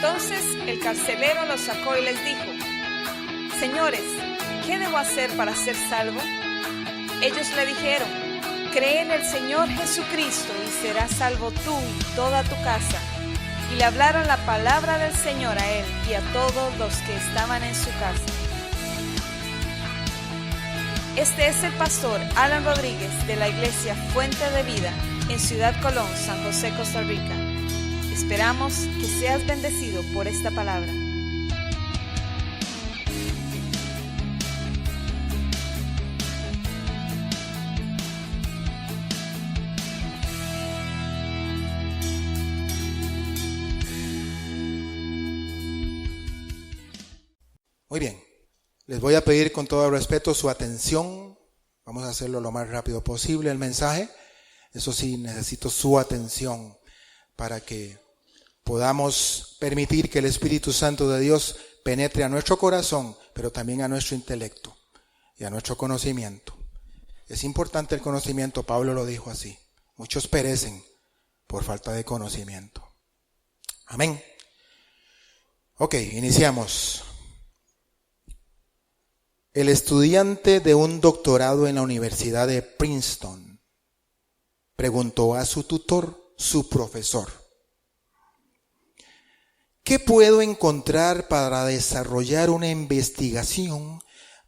Entonces el carcelero los sacó y les dijo: Señores, ¿qué debo hacer para ser salvo? Ellos le dijeron: Cree en el Señor Jesucristo y serás salvo tú y toda tu casa. Y le hablaron la palabra del Señor a él y a todos los que estaban en su casa. Este es el pastor Alan Rodríguez de la iglesia Fuente de Vida en Ciudad Colón, San José, Costa Rica. Esperamos que seas bendecido por esta palabra. Muy bien, les voy a pedir con todo respeto su atención. Vamos a hacerlo lo más rápido posible el mensaje. Eso sí, necesito su atención para que podamos permitir que el Espíritu Santo de Dios penetre a nuestro corazón, pero también a nuestro intelecto y a nuestro conocimiento. Es importante el conocimiento, Pablo lo dijo así. Muchos perecen por falta de conocimiento. Amén. Ok, iniciamos. El estudiante de un doctorado en la Universidad de Princeton preguntó a su tutor, su profesor: ¿qué puedo encontrar para desarrollar una investigación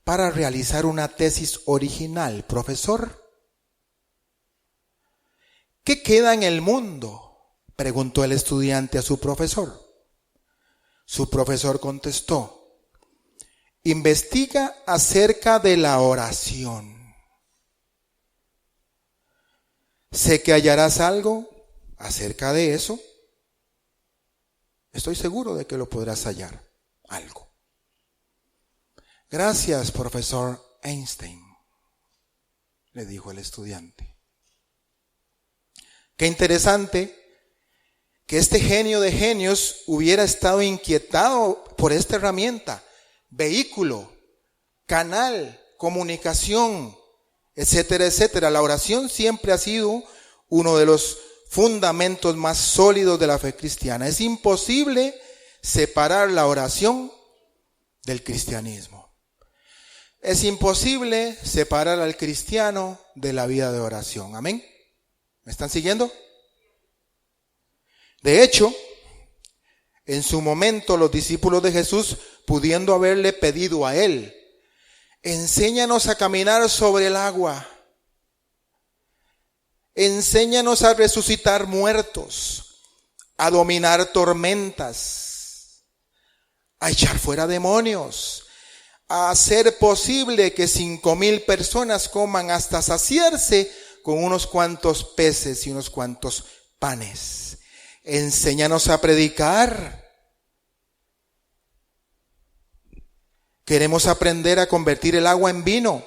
para realizar una tesis original, profesor? ¿Qué queda en el mundo?, preguntó el estudiante a su profesor. Su profesor contestó: investiga acerca de la oración. Sé que hallarás algo acerca de eso. Estoy seguro de que lo podrás hallar, algo. Gracias, profesor Einstein, le dijo el estudiante. Qué interesante que este genio de genios hubiera estado inquietado por esta herramienta, vehículo, canal, comunicación, etcétera, etcétera. La oración siempre ha sido uno de los fundamentos más sólidos de la fe cristiana. Es imposible separar la oración del cristianismo. Es imposible separar al cristiano de la vida de oración. ¿Amén? ¿Me están siguiendo? De hecho, en su momento los discípulos de Jesús, pudiendo haberle pedido a él: enséñanos a caminar sobre el agua, enséñanos a resucitar muertos, a dominar tormentas, a echar fuera demonios, a hacer posible que 5,000 personas coman hasta saciarse con unos cuantos peces y unos cuantos panes. Enséñanos a predicar. Queremos aprender a convertir el agua en vino.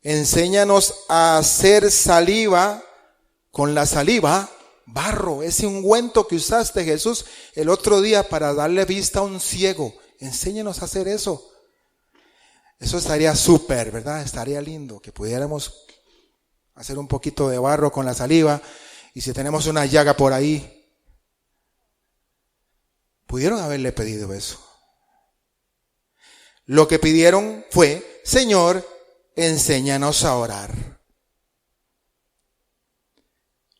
Enséñanos a hacer saliva con la saliva, barro, ese ungüento que usaste, Jesús, el otro día para darle vista a un ciego. Enséñanos a hacer eso. Eso estaría súper, ¿verdad? Estaría lindo que pudiéramos hacer un poquito de barro con la saliva. Y si tenemos una llaga por ahí, pudieron haberle pedido eso. Lo que pidieron fue: Señor, enséñanos a orar.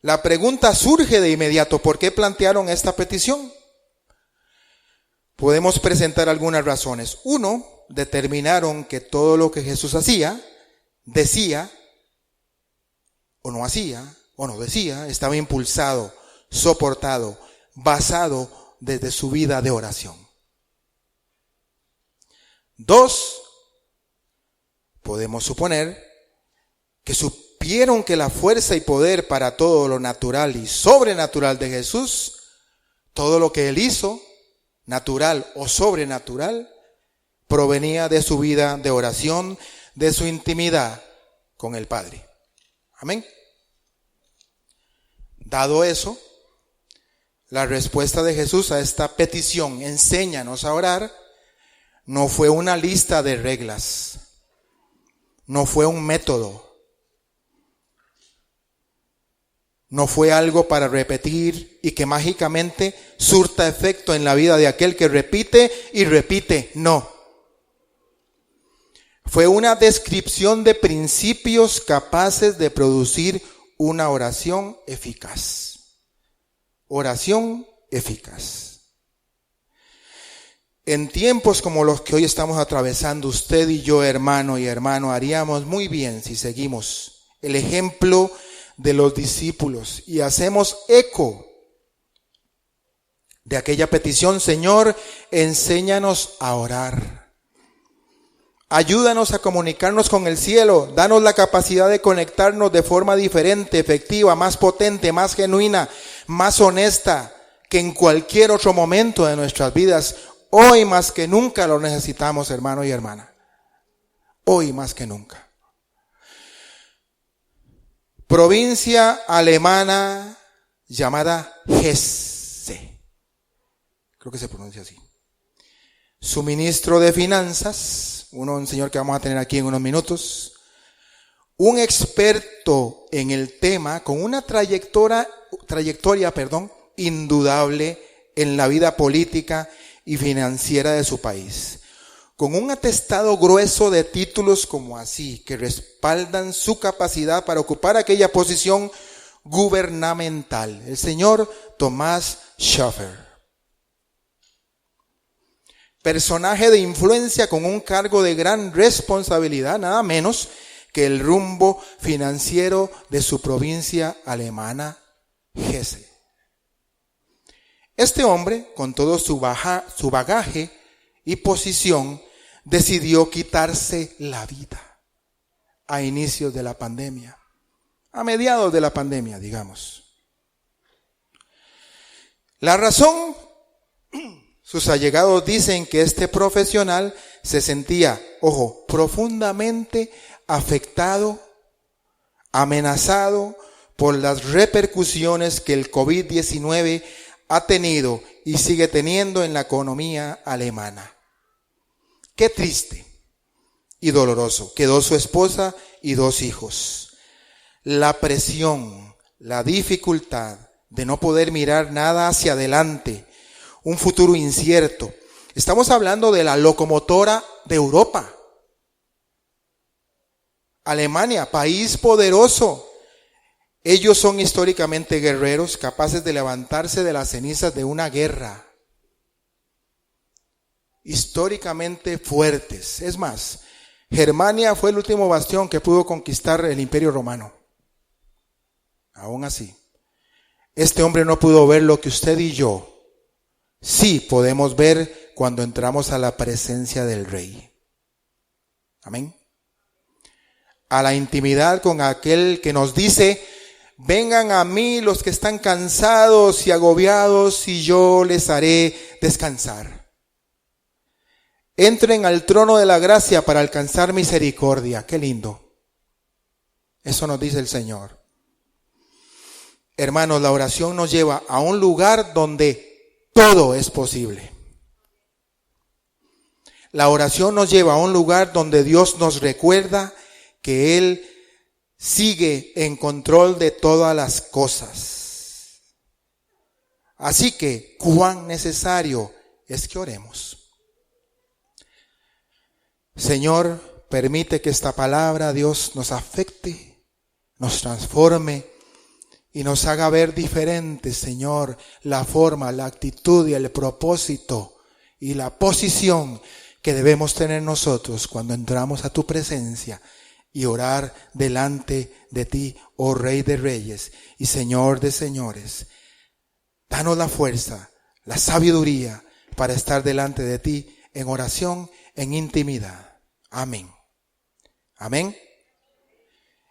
La pregunta surge de inmediato: ¿por qué plantearon esta petición? Podemos presentar algunas razones. Uno, determinaron que todo lo que Jesús hacía, decía, o no hacía, o no decía, estaba impulsado, soportado, basado desde su vida de oración. Dos, podemos suponer que supieron que la fuerza y poder para todo lo natural y sobrenatural de Jesús, todo lo que él hizo, natural o sobrenatural, provenía de su vida de oración, de su intimidad con el Padre. Amén. Dado eso, la respuesta de Jesús a esta petición, enséñanos a orar, no fue una lista de reglas, no fue un método, No fue algo para repetir y que mágicamente surta efecto en la vida de aquel que repite y repite. No. Fue una descripción de principios capaces de producir una oración eficaz. Oración eficaz. En tiempos como los que hoy estamos atravesando, usted y yo, hermano y hermano, haríamos muy bien si seguimos el ejemplo de los discípulos y hacemos eco de aquella petición: Señor, enséñanos a orar. Ayúdanos a comunicarnos con el cielo. Danos la capacidad de conectarnos de forma diferente, efectiva, más potente, más genuina, más honesta que en cualquier otro momento de nuestras vidas. Hoy más que nunca lo necesitamos, hermano y hermana. Hoy más que nunca. Provincia alemana llamada Hesse. Creo que se pronuncia así. Su ministro de finanzas, un señor que vamos a tener aquí en unos minutos, un experto en el tema con una trayectoria, indudable en la vida política y financiera de su país, con un atestado grueso de títulos como así, que respaldan su capacidad para ocupar aquella posición gubernamental, el señor Thomas Schaffer. Personaje de influencia con un cargo de gran responsabilidad, nada menos que el rumbo financiero de su provincia alemana, Hesse. Este hombre, con todo su bagaje y posición, decidió quitarse la vida a inicios de la pandemia, a mediados de la pandemia, digamos. La razón, sus allegados dicen que este profesional se sentía, ojo, profundamente afectado, amenazado por las repercusiones que el COVID-19 ha tenido y sigue teniendo en la economía alemana. Qué triste y doloroso. Quedó su esposa y 2 hijos. La presión, la dificultad de no poder mirar nada hacia adelante, un futuro incierto. Estamos hablando de la locomotora de Europa. Alemania, país poderoso. Ellos son históricamente guerreros, capaces de levantarse de las cenizas de una guerra. Históricamente fuertes. Es más, Germania fue el último bastión que pudo conquistar el Imperio Romano. Aún así, este hombre no pudo ver lo que usted y yo sí podemos ver cuando entramos a la presencia del Rey. Amén. A la intimidad con aquel que nos dice: vengan a mí los que están cansados y agobiados y yo les haré descansar. Entren al trono de la gracia para alcanzar misericordia. Qué lindo. Eso nos dice el Señor. Hermanos, la oración nos lleva a un lugar donde todo es posible. La oración nos lleva a un lugar donde Dios nos recuerda que Él sigue en control de todas las cosas. Así que, cuán necesario es que oremos. Señor, permite que esta palabra, Dios, nos afecte, nos transforme y nos haga ver diferente, Señor, la forma, la actitud y el propósito y la posición que debemos tener nosotros cuando entramos a tu presencia y orar delante de ti, oh Rey de Reyes y Señor de Señores. Danos la fuerza, la sabiduría para estar delante de ti en oración, en intimidad. Amén. Amén.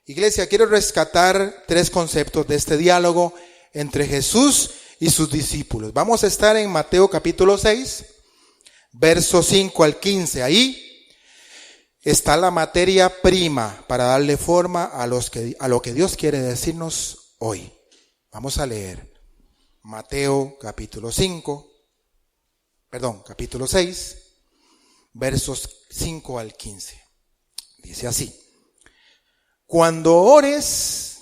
Iglesia, quiero rescatar 3 conceptos de este diálogo entre Jesús y sus discípulos. Vamos a estar en Mateo capítulo 6, versos 5 al 15. Ahí está la materia prima para darle forma a lo que Dios quiere decirnos hoy. Vamos a leer Mateo capítulo 6, versos 5 al 15. Dice así: cuando ores,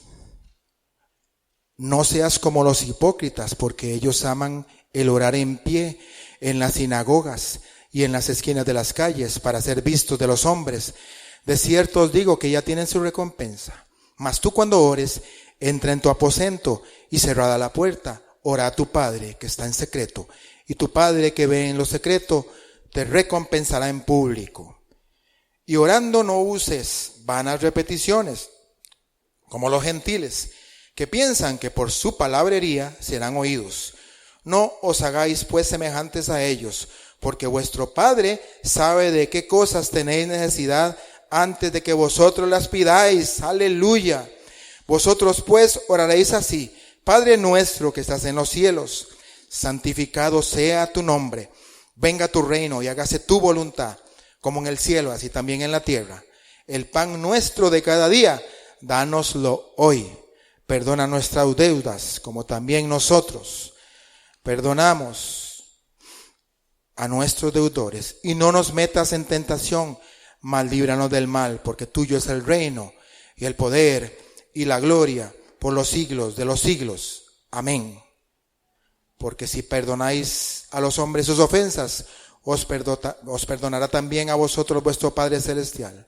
no seas como los hipócritas, porque ellos aman el orar en pie en las sinagogas y en las esquinas de las calles para ser vistos de los hombres. De cierto os digo que ya tienen su recompensa. Mas tú cuando ores, entra en tu aposento y cerrada la puerta, ora a tu Padre que está en secreto, y tu Padre que ve en lo secreto te recompensará en público. Y orando no uses vanas repeticiones, como los gentiles, que piensan que por su palabrería serán oídos. No os hagáis pues semejantes a ellos, porque vuestro Padre sabe de qué cosas tenéis necesidad antes de que vosotros las pidáis. Aleluya. Vosotros pues oraréis así: Padre nuestro que estás en los cielos, santificado sea tu nombre. Venga tu reino y hágase tu voluntad, como en el cielo, así también en la tierra. El pan nuestro de cada día, dánoslo hoy. Perdona nuestras deudas, como también nosotros perdonamos a nuestros deudores. Y no nos metas en tentación, mas líbranos del mal, porque tuyo es el reino, y el poder, y la gloria, por los siglos de los siglos. Amén. Porque si perdonáis a los hombres sus ofensas, os perdonará también a vosotros vuestro Padre Celestial.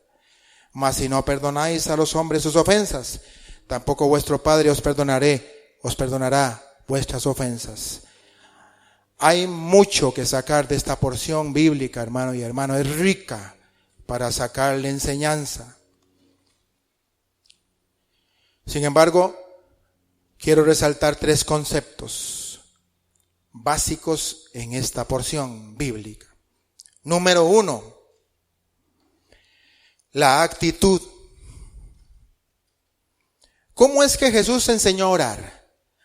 Mas si no perdonáis a los hombres sus ofensas, tampoco vuestro Padre os perdonará vuestras ofensas. Hay mucho que sacar de esta porción bíblica, hermano y hermano. Es rica para sacarle enseñanza. Sin embargo, quiero resaltar 3 conceptos básicos en esta porción bíblica. Número 1, la actitud. ¿Cómo es que Jesús enseñó a orar?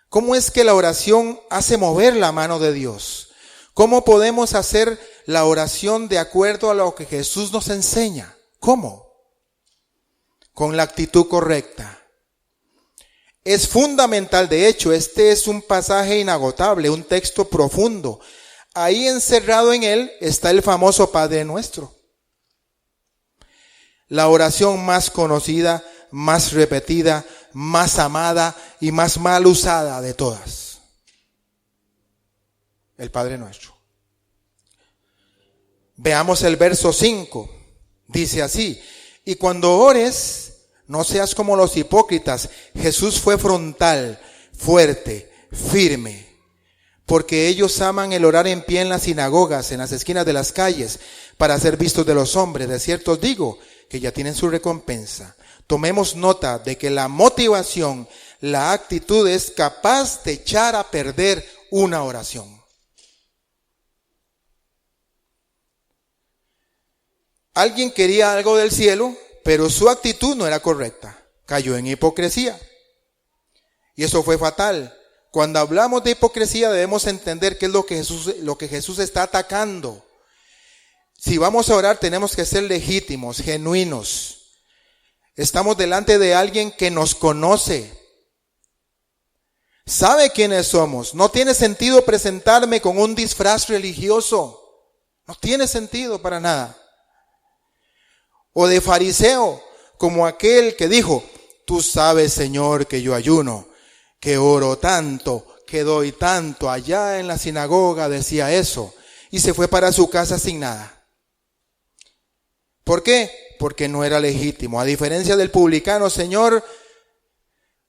¿Cómo es que la oración hace mover la mano de Dios? ¿Cómo podemos hacer la oración de acuerdo a lo que Jesús nos enseña? ¿Cómo? Con la actitud correcta. Es fundamental, de hecho, este es un pasaje inagotable, un texto profundo. Ahí encerrado en él está el famoso Padre Nuestro. La oración más conocida, más repetida, más amada y más mal usada de todas. El Padre Nuestro. Veamos el verso 5. Dice así: y cuando ores, no seas como los hipócritas. Jesús fue frontal, fuerte, firme, porque ellos aman el orar en pie en las sinagogas, en las esquinas de las calles, para ser vistos de los hombres. De cierto os digo que ya tienen su recompensa. Tomemos nota de que la motivación, la actitud es capaz de echar a perder una oración. Alguien quería algo del cielo, pero su actitud no era correcta. Cayó en hipocresía. Y eso fue fatal. Cuando hablamos de hipocresía debemos entender qué es lo que Jesús está atacando. Si vamos a orar tenemos que ser legítimos, genuinos. Estamos delante de alguien que nos conoce. Sabe quiénes somos. No tiene sentido presentarme con un disfraz religioso. No tiene sentido para nada. O de fariseo, como aquel que dijo: tú sabes, Señor, que yo ayuno, que oro tanto, que doy tanto. Allá en la sinagoga decía eso y se fue para su casa sin nada. ¿Por qué? Porque no era legítimo. A diferencia del publicano: Señor,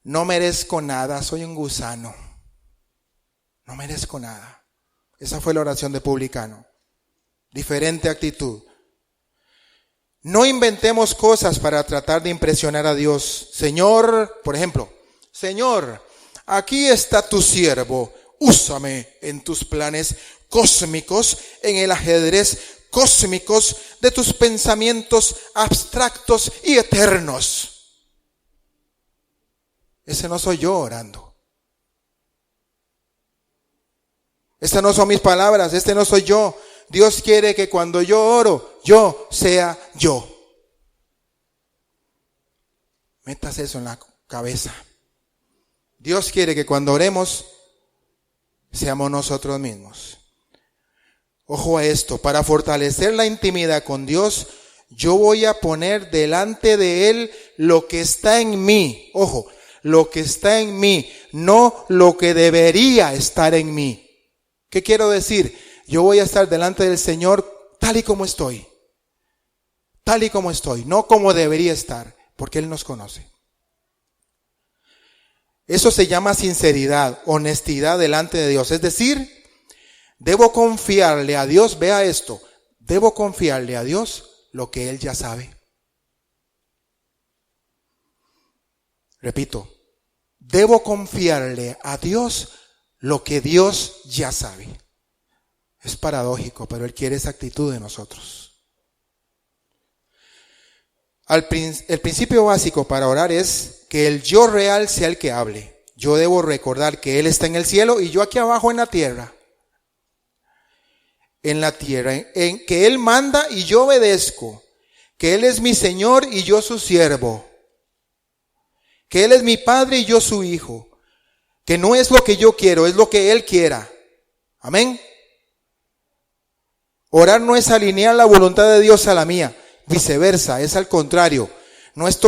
no merezco nada, soy un gusano. No merezco nada. Esa fue la oración del publicano. Diferente actitud. No inventemos cosas para tratar de impresionar a Dios. Señor, por ejemplo, Señor, aquí está tu siervo, úsame en tus planes cósmicos, en el ajedrez cósmicos de tus pensamientos abstractos y eternos. Ese no soy yo orando. Estas no son mis palabras, este no soy yo. Dios quiere que cuando yo oro, yo sea yo. Metas eso en la cabeza. Dios quiere que cuando oremos, seamos nosotros mismos. Ojo a esto, para fortalecer la intimidad con Dios, yo voy a poner delante de Él lo que está en mí. Ojo, lo que está en mí, no lo que debería estar en mí. ¿Qué quiero decir? Yo voy a estar delante del Señor tal y como estoy. Tal y como estoy, no como debería estar, porque Él nos conoce. Eso se llama sinceridad, honestidad delante de Dios. Es decir, debo confiarle a Dios, vea esto, debo confiarle a Dios lo que Él ya sabe. Repito, debo confiarle a Dios lo que Dios ya sabe. Es paradójico, pero Él quiere esa actitud de nosotros. El principio básico para orar es que el yo real sea el que hable. Yo debo recordar que Él está en el cielo y yo aquí abajo en la tierra. En la tierra, en que Él manda y yo obedezco. Que Él es mi Señor y yo su siervo. Que Él es mi Padre y yo su Hijo. Que no es lo que yo quiero, es lo que Él quiera. Amén. Orar no es alinear la voluntad de Dios a la mía. Viceversa, es al contrario. No es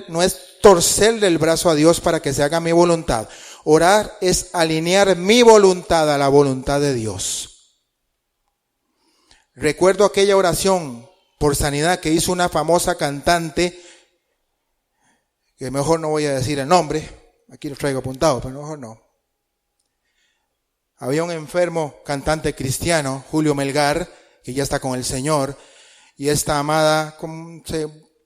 no es torcerle el brazo a Dios para que se haga mi voluntad. Orar es alinear mi voluntad a la voluntad de Dios. Recuerdo aquella oración por sanidad que hizo una famosa cantante, que mejor no voy a decir el nombre, aquí lo traigo apuntado, pero mejor no. Había un enfermo cantante cristiano, Julio Melgar, que ya está con el Señor, y esta amada,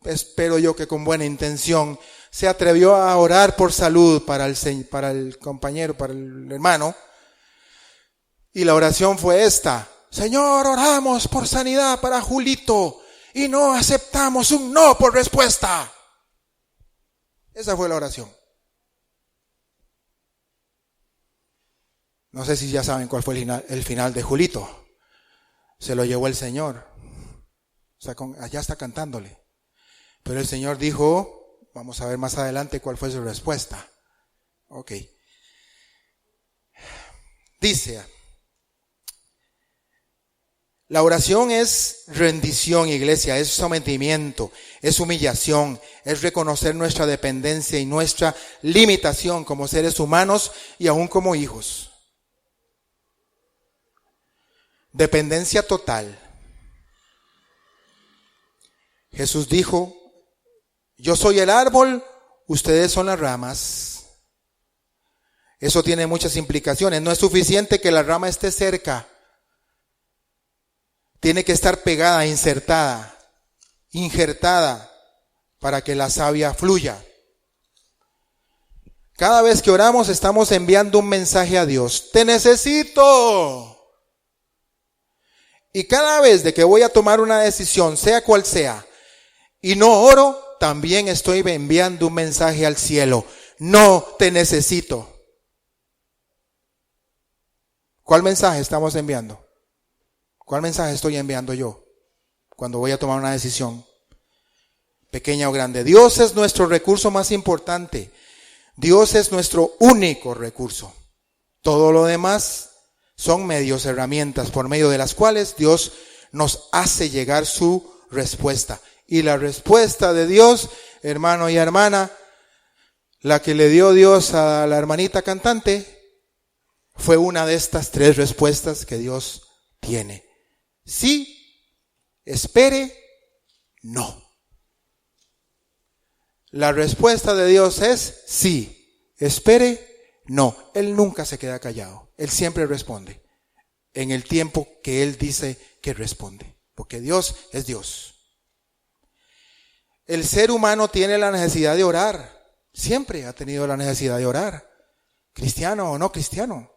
espero yo que con buena intención, se atrevió a orar por salud para el compañero, para el hermano, y la oración fue esta: Señor, oramos por sanidad para Julito, y no aceptamos un no por respuesta. Esa fue la oración. No sé si ya saben cuál fue el final de Julito. Se lo llevó el Señor. O sea, allá está cantándole. Pero el Señor dijo, vamos a ver más adelante cuál fue su respuesta. Ok. Dice, la oración es rendición, iglesia, es sometimiento, es humillación, es reconocer nuestra dependencia y nuestra limitación como seres humanos y aún como hijos. Dependencia total. Jesús dijo, yo soy el árbol, ustedes son las ramas. Eso tiene muchas implicaciones. No es suficiente que la rama esté cerca. Tiene que estar pegada, injertada, para que la savia fluya. Cada vez que oramos estamos enviando un mensaje a Dios. Te necesito. Y cada vez de que voy a tomar una decisión, sea cual sea, y no oro, también estoy enviando un mensaje al cielo. No te necesito. ¿Cuál mensaje estamos enviando? ¿Cuál mensaje estoy enviando yo cuando voy a tomar una decisión, pequeña o grande? Dios es nuestro recurso más importante. Dios es nuestro único recurso. Todo lo demás son medios, herramientas por medio de las cuales Dios nos hace llegar su respuesta. Y la respuesta de Dios, hermano y hermana, la que le dio Dios a la hermanita cantante, fue una de estas tres respuestas que Dios tiene. Sí, espere, no. La respuesta de Dios es sí, espere, no. Él nunca se queda callado. Él siempre responde en el tiempo que Él dice que responde. Porque Dios es Dios. El ser humano tiene la necesidad de orar. Siempre ha tenido la necesidad de orar. Cristiano o no cristiano.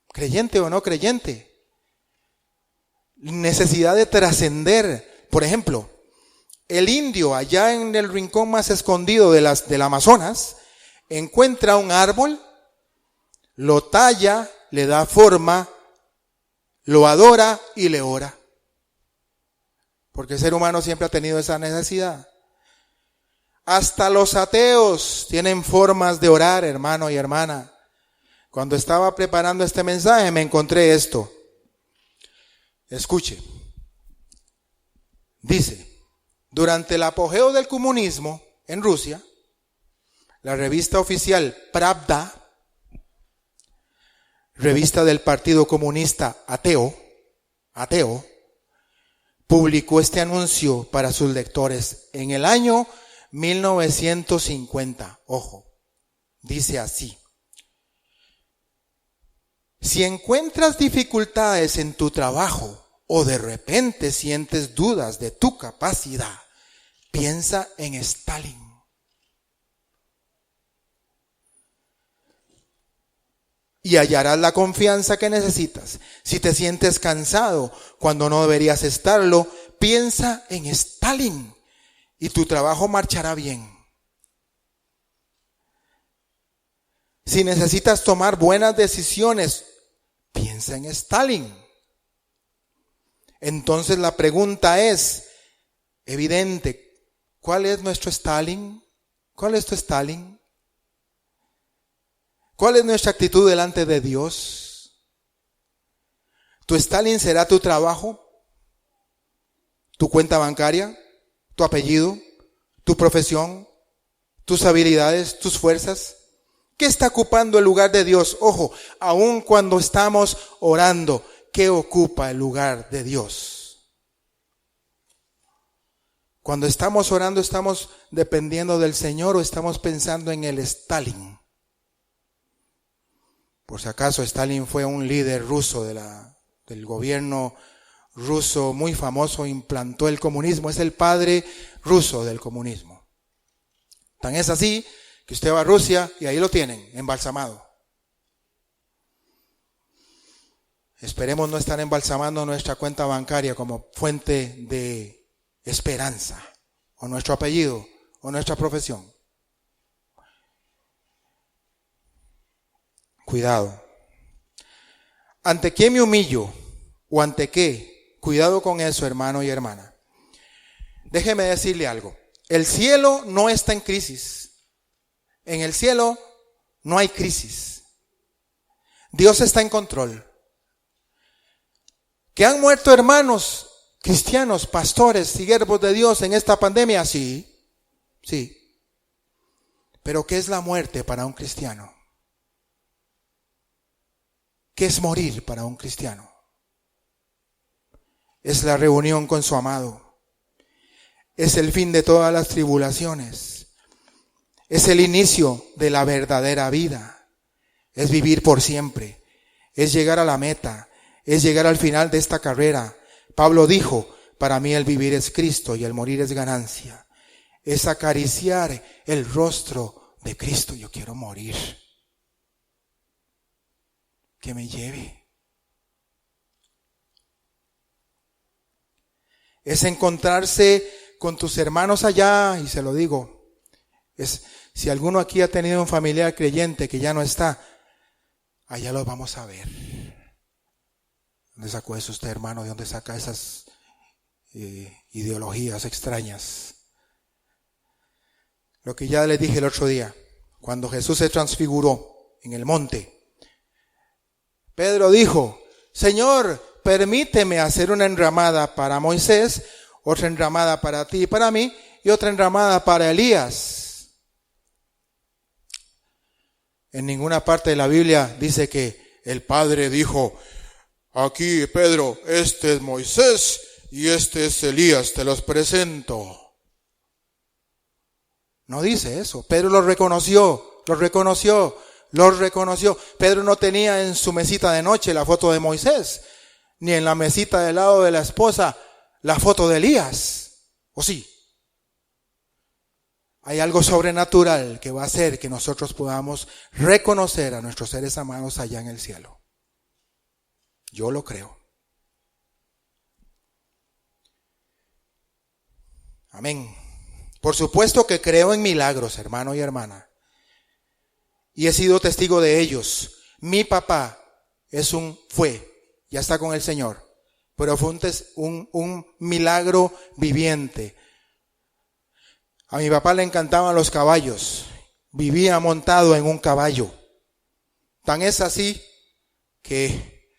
Creyente o no creyente. Necesidad de trascender. Por ejemplo, el indio allá en el rincón más escondido del Amazonas encuentra un árbol, lo talla, le da forma, lo adora y le ora. Porque el ser humano siempre ha tenido esa necesidad. Hasta los ateos tienen formas de orar, hermano y hermana. Cuando estaba preparando este mensaje me encontré esto. Escuche. Dice, durante el apogeo del comunismo en Rusia, la revista oficial Pravda, revista del Partido Comunista ateo, publicó este anuncio para sus lectores en el año 1950. Ojo, dice así: si encuentras dificultades en tu trabajo o de repente sientes dudas de tu capacidad, piensa en Stalin. Y hallarás la confianza que necesitas. Si te sientes cansado cuando no deberías estarlo, piensa en Stalin y tu trabajo marchará bien. Si necesitas tomar buenas decisiones, piensa en Stalin. Entonces la pregunta es evidente: ¿cuál es nuestro Stalin? ¿Cuál es tu Stalin? ¿Cuál es nuestra actitud delante de Dios? ¿Tu Stalin será tu trabajo, tu cuenta bancaria, tu apellido, tu profesión, tus habilidades, tus fuerzas? ¿Qué está ocupando el lugar de Dios? Ojo, aun cuando estamos orando, ¿qué ocupa el lugar de Dios? Cuando estamos orando, ¿estamos dependiendo del Señor o estamos pensando en el Stalin? Por si acaso, Stalin fue un líder ruso del gobierno ruso muy famoso, implantó el comunismo, es el padre ruso del comunismo. Tan es así que usted va a Rusia y ahí lo tienen, embalsamado. Esperemos no estar embalsamando nuestra cuenta bancaria como fuente de esperanza, o nuestro apellido, o nuestra profesión. Cuidado. ¿Ante qué me humillo? ¿O ante qué? Cuidado con eso, hermano y hermana. Déjeme decirle algo. El cielo no está en crisis. En el cielo no hay crisis. Dios está en control. ¿Que han muerto hermanos cristianos, pastores, siervos de Dios en esta pandemia? Sí, sí. Pero ¿qué es la muerte para un cristiano? ¿Qué es morir para un cristiano? Es la reunión con su amado. Es el fin de todas las tribulaciones. Es el inicio de la verdadera vida. Es vivir por siempre. Es llegar a la meta. Es llegar al final de esta carrera. Pablo dijo: para mí el vivir es Cristo y el morir es ganancia. Es acariciar el rostro de Cristo. Yo quiero morir. Que me lleve. Es encontrarse con tus hermanos allá, y se lo digo, si alguno aquí ha tenido un familiar creyente que ya no está, allá los vamos a ver. ¿Dónde sacó eso usted, hermano? ¿De dónde saca esas ideologías extrañas? Lo que ya les dije el otro día, cuando Jesús se transfiguró en el monte, Pedro dijo: Señor, permíteme hacer una enramada para Moisés, otra enramada para ti y para mí, y otra enramada para Elías. En ninguna parte de la Biblia dice que el Padre dijo: aquí, Pedro, este es Moisés y este es Elías, te los presento. No dice eso. Pedro los reconoció. Pedro no tenía en su mesita de noche la foto de Moisés, ni en la mesita del lado de la esposa la foto de Elías. ¿O sí? Hay algo sobrenatural que va a hacer que nosotros podamos reconocer a nuestros seres amados allá en el cielo. Yo lo creo. Amén. Por supuesto que creo en milagros, hermano y hermana. Y he sido testigo de ellos. Mi papá ya está con el Señor, pero fue un milagro viviente. A mi papá le encantaban los caballos. Vivía montado en un caballo. Tan es así que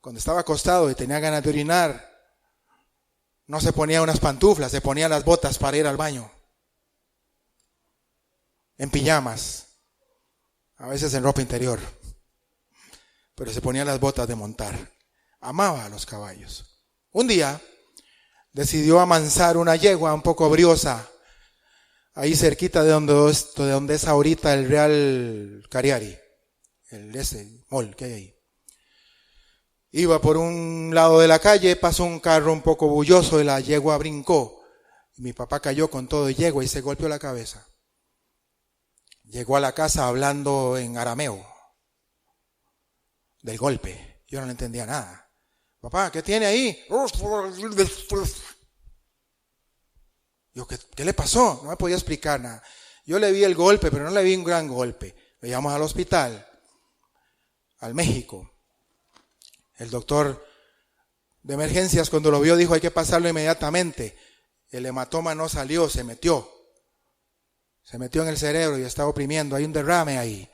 cuando estaba acostado y tenía ganas de orinar, no se ponía unas pantuflas, se ponía las botas para ir al baño. en pijamas, a veces en ropa interior, pero se ponía las botas de montar. Amaba a los caballos. Un día decidió amansar una yegua un poco briosa, ahí cerquita de donde es ahorita el Real Cariari, ese mall que hay ahí. Iba por un lado de la calle, pasó un carro un poco bulloso y la yegua brincó. Y mi papá cayó con todo y yegua y se golpeó la cabeza. Llegó a la casa hablando en arameo del golpe. Yo no le entendía nada. Papá, ¿qué tiene ahí? Yo, ¿qué le pasó? No me podía explicar nada. Yo le vi el golpe, pero no le vi un gran golpe. Lo llevamos al hospital, al México. El doctor de emergencias cuando lo vio dijo hay que pasarlo inmediatamente. El hematoma no salió, se metió en el cerebro y está oprimiendo, hay un derrame ahí.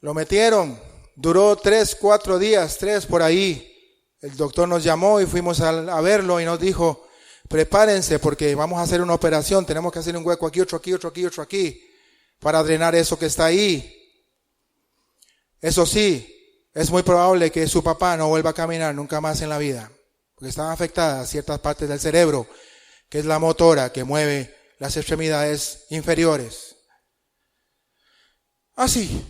Lo metieron, duró 3, 4 días, 3 por ahí. El doctor nos llamó y fuimos a verlo y nos dijo, prepárense porque vamos a hacer una operación, tenemos que hacer un hueco aquí, otro aquí, otro aquí, otro aquí, para drenar eso que está ahí. Eso sí, es muy probable que su papá no vuelva a caminar nunca más en la vida, porque están afectadas ciertas partes del cerebro, que es la motora que mueve las extremidades inferiores. Así,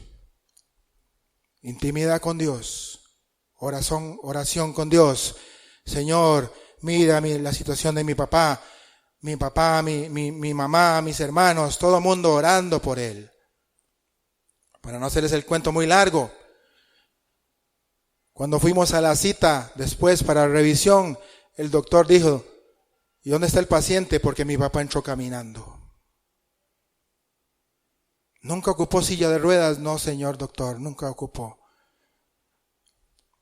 intimidad con Dios, oración con Dios. Señor, mira la situación de mi papá, mi mamá, mis hermanos, todo el mundo orando por él. Para no hacerles el cuento muy largo, cuando fuimos a la cita después para revisión, el doctor dijo, ¿y dónde está el paciente? Porque mi papá entró caminando. Nunca ocupó silla de ruedas, no señor doctor, nunca ocupó.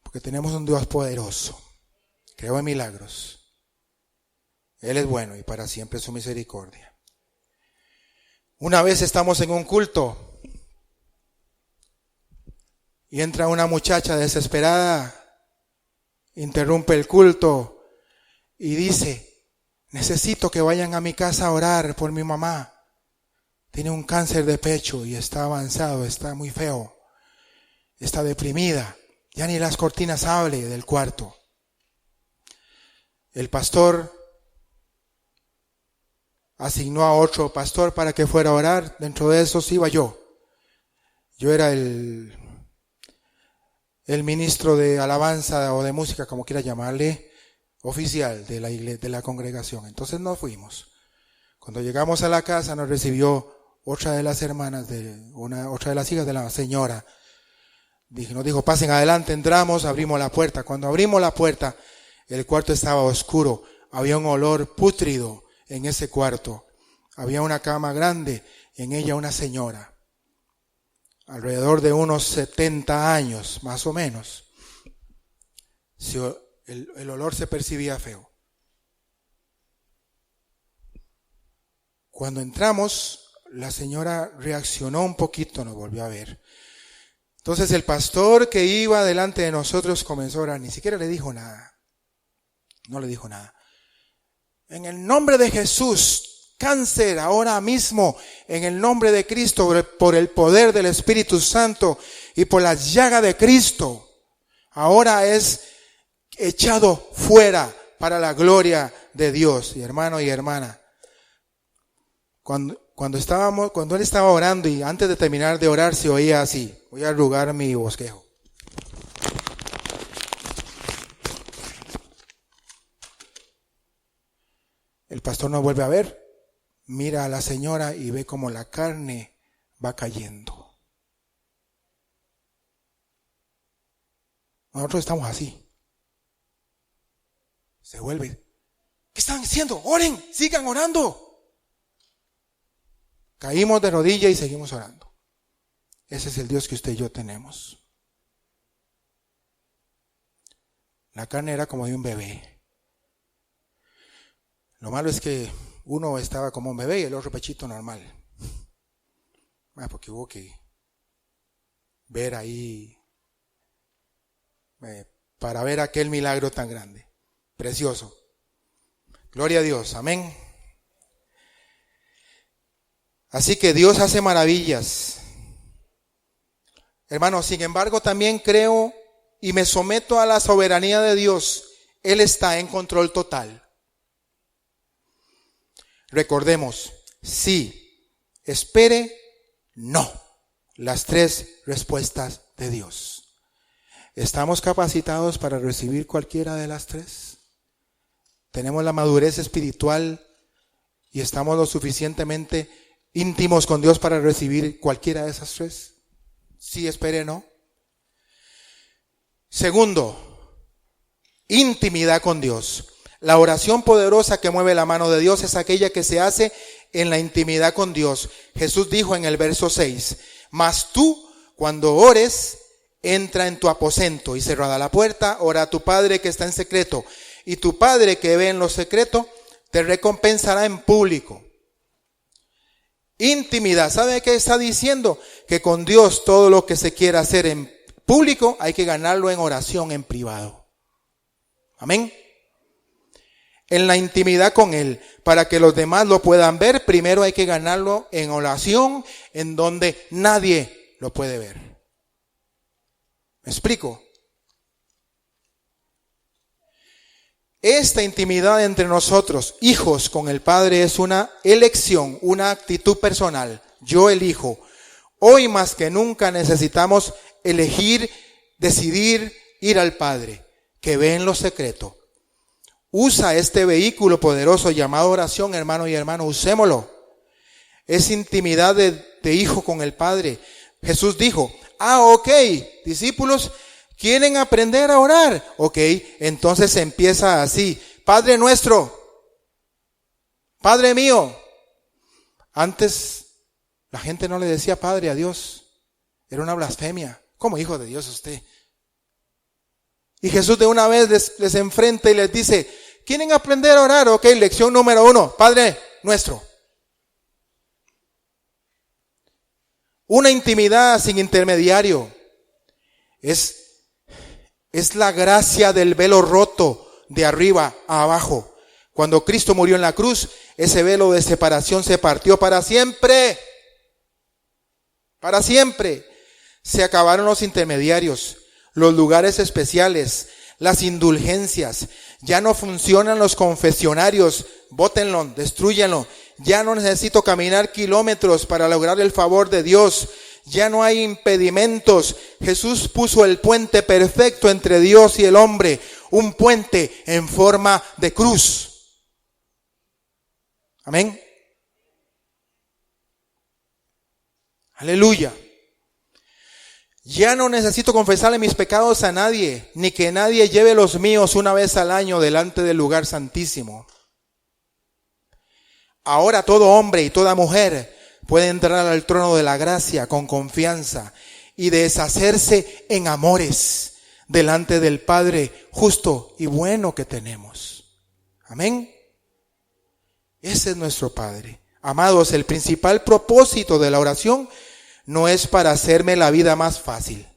Porque tenemos un Dios poderoso, creo en milagros. Él es bueno y para siempre su misericordia. Una vez estamos en un culto y entra una muchacha desesperada, interrumpe el culto y dice, necesito que vayan a mi casa a orar por mi mamá. Tiene un cáncer de pecho y está avanzado, está muy feo, está deprimida, ya ni las cortinas abre del cuarto. El pastor asignó a otro pastor para que fuera a orar, dentro de esos iba yo. Yo era el ministro de alabanza o de música, como quiera llamarle, oficial de la iglesia, de la congregación. Entonces nos fuimos. Cuando llegamos a la casa nos recibió otra de las hermanas, otra de las hijas de la señora. Nos dijo, pasen adelante, entramos, abrimos la puerta. Cuando abrimos la puerta, el cuarto estaba oscuro. Había un olor pútrido en ese cuarto. Había una cama grande, en ella una señora. Alrededor de unos 70 años, más o menos. El olor se percibía feo. Cuando entramos, la señora reaccionó un poquito, nos volvió a ver. Entonces el pastor que iba delante de nosotros comenzó a orar, ni siquiera le dijo nada. No le dijo nada. En el nombre de Jesús, cáncer ahora mismo, en el nombre de Cristo, por el poder del Espíritu Santo y por la llaga de Cristo, ahora es echado fuera para la gloria de Dios. Y hermano y hermana, cuando él estaba orando y antes de terminar de orar se oía así, voy a arrugar mi bosquejo. El pastor nos vuelve a ver, mira a la señora y ve como la carne va cayendo. Nosotros estamos así. Se vuelve. ¿Qué están haciendo? Oren, sigan orando. Caímos de rodillas y seguimos orando. Ese es el Dios que usted y yo tenemos. La carne era como de un bebé. Lo malo es que uno estaba como un bebé y el otro pechito normal. Porque hubo que ver ahí para ver aquel milagro tan grande, precioso. Gloria a Dios, amén. Así que Dios hace maravillas. Hermanos, sin embargo, también creo y me someto a la soberanía de Dios. Él está en control total. Recordemos, sí, espere, no. Las tres respuestas de Dios. ¿Estamos capacitados para recibir cualquiera de las tres? ¿Tenemos la madurez espiritual y estamos lo suficientemente íntimos con Dios para recibir cualquiera de esas tres? Sí, espere, no. Segundo, intimidad con Dios. La oración poderosa que mueve la mano de Dios es aquella que se hace en la intimidad con Dios. Jesús dijo en el verso 6, mas tú, cuando ores, entra en tu aposento y cerrada la puerta, ora a tu Padre que está en secreto, y tu Padre que ve en lo secreto te recompensará en público. Intimidad, ¿sabe qué está diciendo? Que con Dios todo lo que se quiera hacer en público hay que ganarlo en oración en privado. Amén. En la intimidad con Él, para que los demás lo puedan ver, primero hay que ganarlo en oración, en donde nadie lo puede ver. ¿Me explico? Esta intimidad entre nosotros, hijos con el Padre, es una elección, una actitud personal. Yo elijo. Hoy más que nunca necesitamos elegir, decidir ir al Padre, que ve en lo secreto. Usa este vehículo poderoso llamado oración, hermano y hermano, usémoslo. Es intimidad de hijo con el Padre. Jesús dijo, ok, discípulos, ¿quieren aprender a orar? Ok, entonces empieza así. Padre nuestro, Padre mío. Antes la gente no le decía Padre a Dios. Era una blasfemia. ¿Cómo hijo de Dios usted? Y Jesús de una vez les enfrenta y les dice, ¿quieren aprender a orar? Ok, lección número 1, Padre nuestro. Una intimidad sin intermediario. Es la gracia del velo roto de arriba a abajo. Cuando Cristo murió en la cruz, ese velo de separación se partió para siempre. Para siempre. Se acabaron los intermediarios, los lugares especiales, las indulgencias. Ya no funcionan los confesionarios. Bótenlo, destrúyenlo. Ya no necesito caminar kilómetros para lograr el favor de Dios. Ya no hay impedimentos. Jesús puso el puente perfecto entre Dios y el hombre. Un puente en forma de cruz. Amén. Aleluya. Ya no necesito confesarle mis pecados a nadie, ni que nadie lleve los míos una vez al año delante del lugar santísimo. Ahora todo hombre y toda mujer puede entrar al trono de la gracia con confianza y deshacerse en amores delante del Padre justo y bueno que tenemos. Amén. Ese es nuestro Padre. Amados, el principal propósito de la oración no es para hacerme la vida más fácil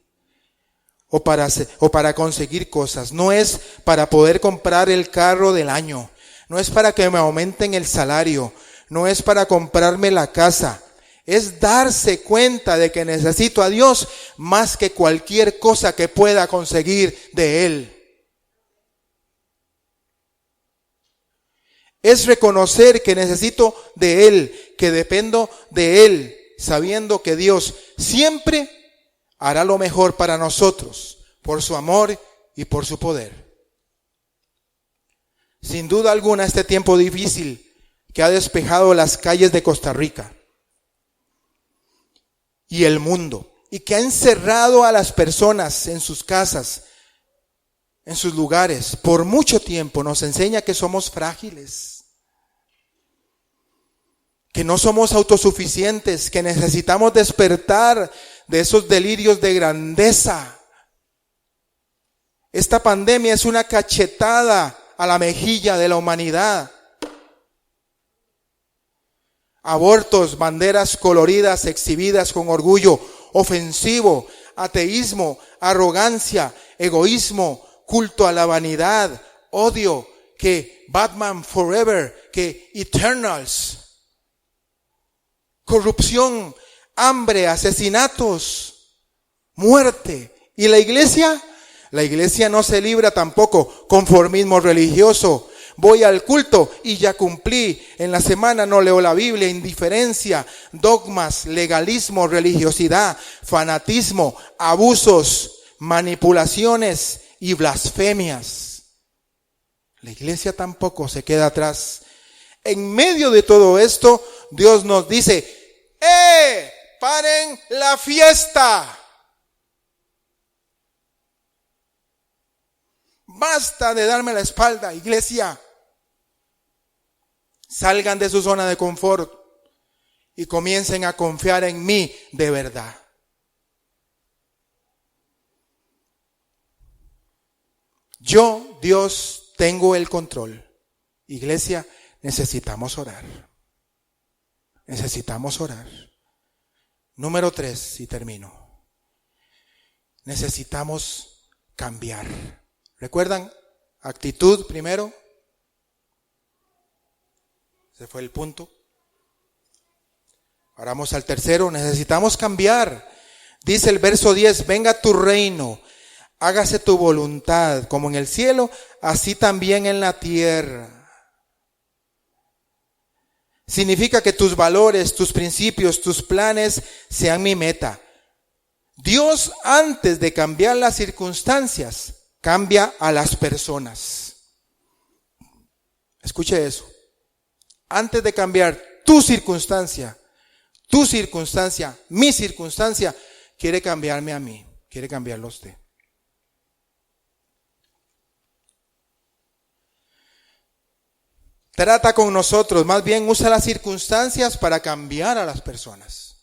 o para conseguir cosas. No es para poder comprar el carro del año. No es para que me aumenten el salario. No es para comprarme la casa. Es darse cuenta de que necesito a Dios más que cualquier cosa que pueda conseguir de Él. Es reconocer que necesito de Él, que dependo de Él, sabiendo que Dios siempre hará lo mejor para nosotros, por su amor y por su poder. Sin duda alguna, este tiempo difícil que ha despejado las calles de Costa Rica y el mundo, y que ha encerrado a las personas en sus casas, en sus lugares, por mucho tiempo, nos enseña que somos frágiles, que no somos autosuficientes, que necesitamos despertar de esos delirios de grandeza. Esta pandemia es una cachetada a la mejilla de la humanidad. Abortos, banderas coloridas exhibidas con orgullo ofensivo, ateísmo, arrogancia, egoísmo, culto a la vanidad, odio, que Batman Forever, que Eternals. corrupción, hambre, asesinatos, muerte. ¿Y la iglesia? La iglesia no se libra tampoco conformismo religioso. Voy al culto y ya cumplí. En la semana no leo la Biblia. Indiferencia, dogmas, legalismo, religiosidad, fanatismo, abusos, manipulaciones y blasfemias. La iglesia tampoco se queda atrás. En medio de todo esto, Dios nos dice: ¡paren la fiesta! Basta de darme la espalda, iglesia. Salgan de su zona de confort y comiencen a confiar en mí de verdad. Yo, Dios, tengo el control. Iglesia, necesitamos orar. Necesitamos orar. Número 3, y termino. Necesitamos cambiar. ¿Recuerdan? Actitud primero. Ese fue el punto. Ahora vamos al tercero. Necesitamos cambiar. Dice el verso 10, venga tu reino, hágase tu voluntad, como en el cielo, así también en la tierra. Significa que tus valores, tus principios, tus planes sean mi meta. Dios, antes de cambiar las circunstancias, cambia a las personas. Escuche eso. Antes de cambiar tu circunstancia, mi circunstancia, quiere cambiarme a mí, quiere cambiarlo a usted. Trata con nosotros, más bien usa las circunstancias para cambiar a las personas.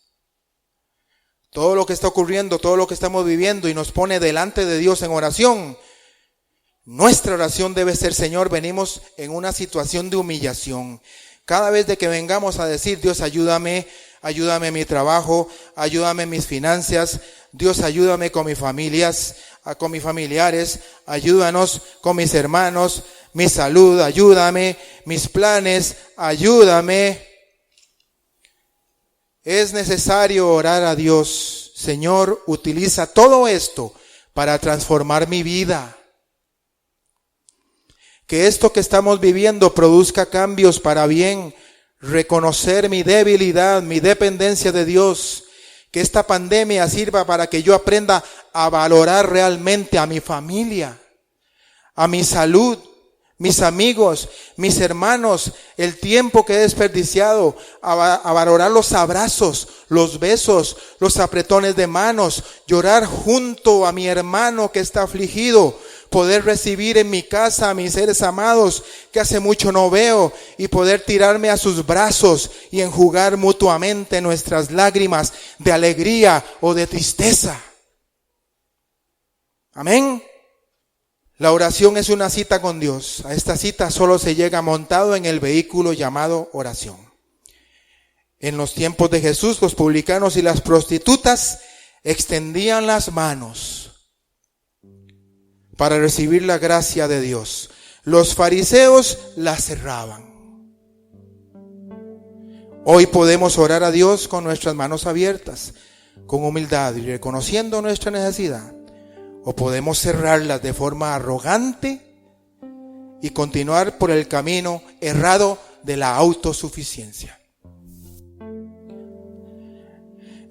Todo lo que está ocurriendo, todo lo que estamos viviendo y nos pone delante de Dios en oración. Nuestra oración debe ser: Señor, venimos en una situación de humillación. Cada vez de que vengamos a decir: Dios, ayúdame en mi trabajo, ayúdame en mis finanzas, Dios, ayúdame con mis familias, con mis familiares, ayúdanos con mis hermanos, mi salud, ayúdame, mis planes, ayúdame. Es necesario orar a Dios: Señor, utiliza todo esto para transformar mi vida. Que esto que estamos viviendo produzca cambios para bien. Reconocer mi debilidad, mi dependencia de Dios. Que esta pandemia sirva para que yo aprenda a valorar realmente a mi familia, a mi salud, mis amigos, mis hermanos, el tiempo que he desperdiciado, a valorar los abrazos, los besos, los apretones de manos, llorar junto a mi hermano que está afligido, poder recibir en mi casa a mis seres amados que hace mucho no veo y poder tirarme a sus brazos y enjugar mutuamente nuestras lágrimas de alegría o de tristeza. Amén. La oración es una cita con Dios. A esta cita solo se llega montado en el vehículo llamado oración. En los tiempos de Jesús, los publicanos y las prostitutas extendían las manos para recibir la gracia de Dios. Los fariseos la cerraban. Hoy podemos orar a Dios con nuestras manos abiertas, con humildad y reconociendo nuestra necesidad. O podemos cerrarlas de forma arrogante y continuar por el camino errado de la autosuficiencia.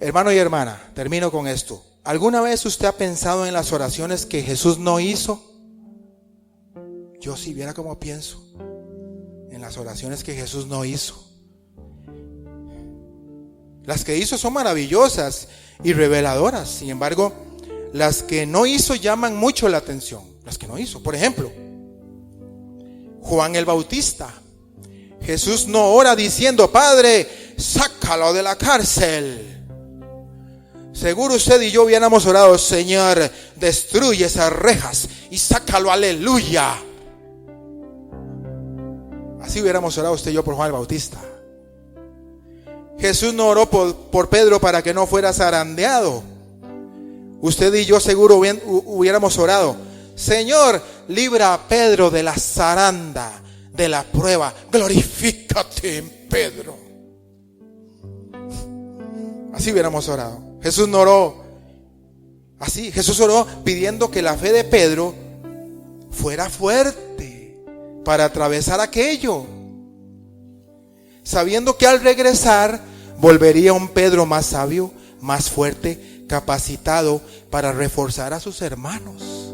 Hermano y hermana, termino con esto. ¿Alguna vez usted ha pensado en las oraciones que Jesús no hizo? Yo si viera cómo pienso en las oraciones que Jesús no hizo. Las que hizo son maravillosas y reveladoras. Sin embargo, las que no hizo llaman mucho la atención. Las que no hizo. Por ejemplo, Juan el Bautista. Jesús no ora diciendo: Padre, sácalo de la cárcel. Seguro usted y yo hubiéramos orado: Señor, destruye esas rejas y sácalo, aleluya. Así hubiéramos orado usted y yo por Juan el Bautista. Jesús no oró por Pedro para que no fuera zarandeado. Usted y yo seguro hubiéramos orado: Señor, libra a Pedro de la zaranda, de la prueba. Glorifícate en Pedro. Así hubiéramos orado. Jesús no oró así. Jesús oró pidiendo que la fe de Pedro fuera fuerte para atravesar aquello, sabiendo que al regresar volvería un Pedro más sabio, más fuerte, capacitado para reforzar a sus hermanos.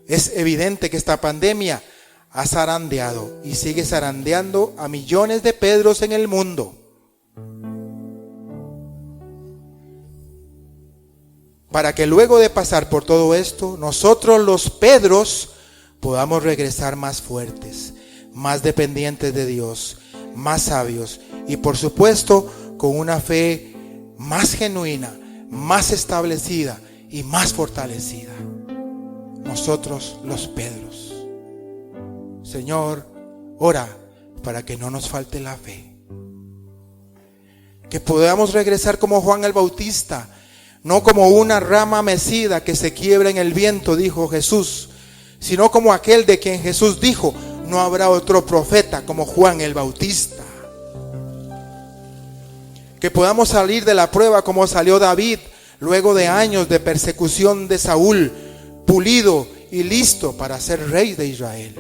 Es evidente que esta pandemia ha zarandeado y sigue zarandeando a millones de Pedros en el mundo. Para que luego de pasar por todo esto, nosotros los Pedros podamos regresar más fuertes, más dependientes de Dios, más sabios y por supuesto con una fe más genuina, más establecida y más fortalecida. Nosotros los Pedros. Señor, ora para que no nos falte la fe. Que podamos regresar como Juan el Bautista, no como una rama mecida que se quiebra en el viento, dijo Jesús, sino como aquel de quien Jesús dijo, no habrá otro profeta como Juan el Bautista. Que podamos salir de la prueba como salió David luego de años de persecución de Saúl, pulido y listo para ser rey de Israel.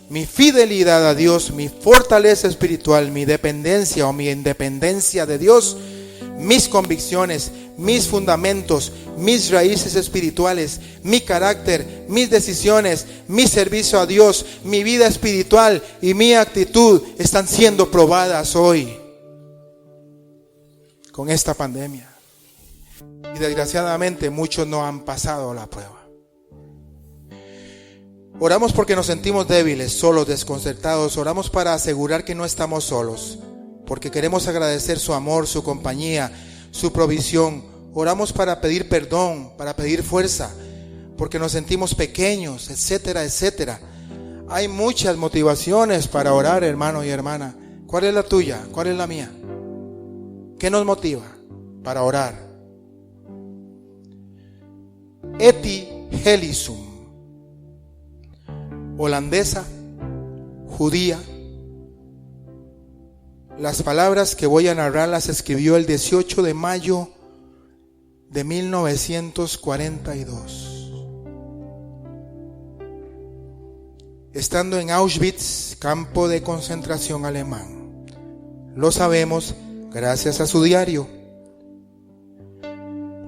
Mi fidelidad a Dios, mi fortaleza espiritual, mi dependencia o mi independencia de Dios, mis convicciones, mis fundamentos, mis raíces espirituales, mi carácter, mis decisiones, mi servicio a Dios, mi vida espiritual y mi actitud están siendo probadas hoy con esta pandemia. Y desgraciadamente muchos no han pasado la prueba. Oramos porque nos sentimos débiles, solos, desconcertados. Oramos para asegurar que no estamos solos, porque queremos agradecer su amor, su compañía, su provisión. Oramos para pedir perdón, para pedir fuerza, porque nos sentimos pequeños, etcétera, etcétera. Hay muchas motivaciones para orar, hermano y hermana. ¿Cuál es la tuya? ¿Cuál es la mía? ¿Qué nos motiva para orar? Etty Hillesum, holandesa, judía. Las palabras que voy a narrar las escribió el 18 de mayo de 1942. Estando en Auschwitz, campo de concentración alemán. Lo sabemos gracias a su diario.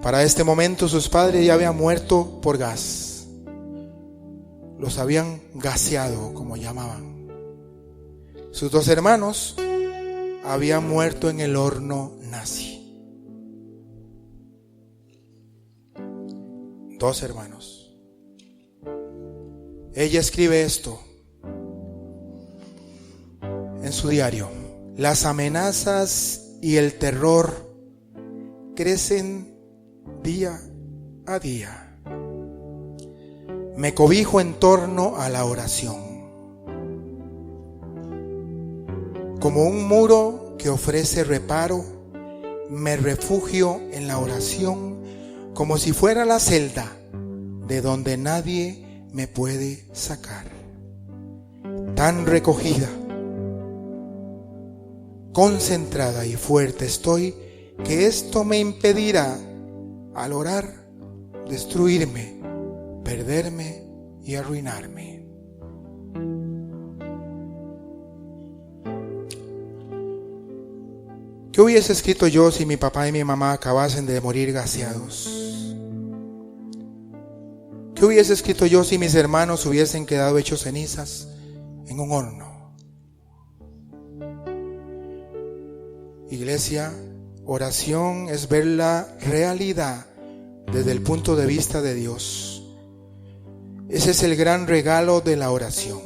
Para este momento sus padres ya habían muerto por gas. Los habían gaseado, como llamaban. Sus dos hermanos habían muerto en el horno nazi. Dos hermanos. Ella escribe esto en su diario. Las amenazas y el terror crecen día a día. Me cobijo en torno a la oración, como un muro que ofrece reparo. Me refugio en la oración, como si fuera la celda de donde nadie me puede sacar. Tan recogida, concentrada y fuerte estoy, que esto me impedirá, al orar, destruirme, perderme y arruinarme. ¿Qué hubiese escrito yo si mi papá y mi mamá acabasen de morir gaseados? ¿Qué hubiese escrito yo si mis hermanos hubiesen quedado hechos cenizas en un horno? Iglesia, oración es ver la realidad desde el punto de vista de Dios. Ese es el gran regalo de la oración.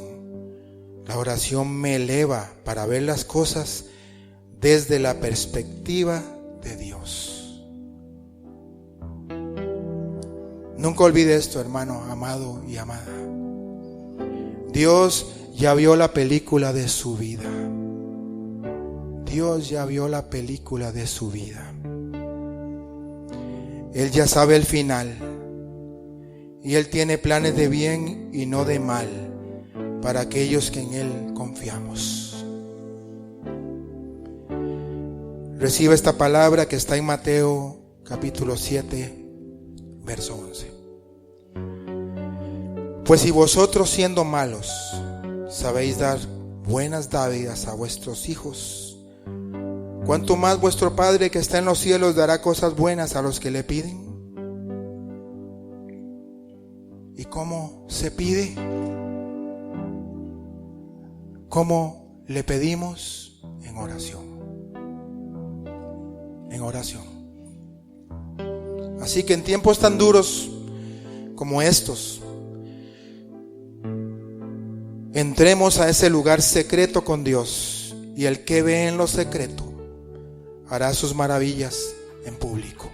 La oración me eleva para ver las cosas desde la perspectiva de Dios. Nunca olvide esto, hermano, amado y amada. Dios ya vio la película de su vida. Dios ya vio la película de su vida. Él ya sabe el final. Y Él tiene planes de bien y no de mal para aquellos que en Él confiamos. reciba esta palabra que está en Mateo capítulo 7, verso 11. Pues si vosotros siendo malos sabéis dar buenas dádivas a vuestros hijos, ¿cuánto más vuestro Padre que está en los cielos dará cosas buenas a los que le piden? ¿Y cómo se pide? ¿Cómo le pedimos? En oración. En oración. Así que en tiempos tan duros como estos, entremos a ese lugar secreto con Dios, y el que ve en lo secreto hará sus maravillas en público.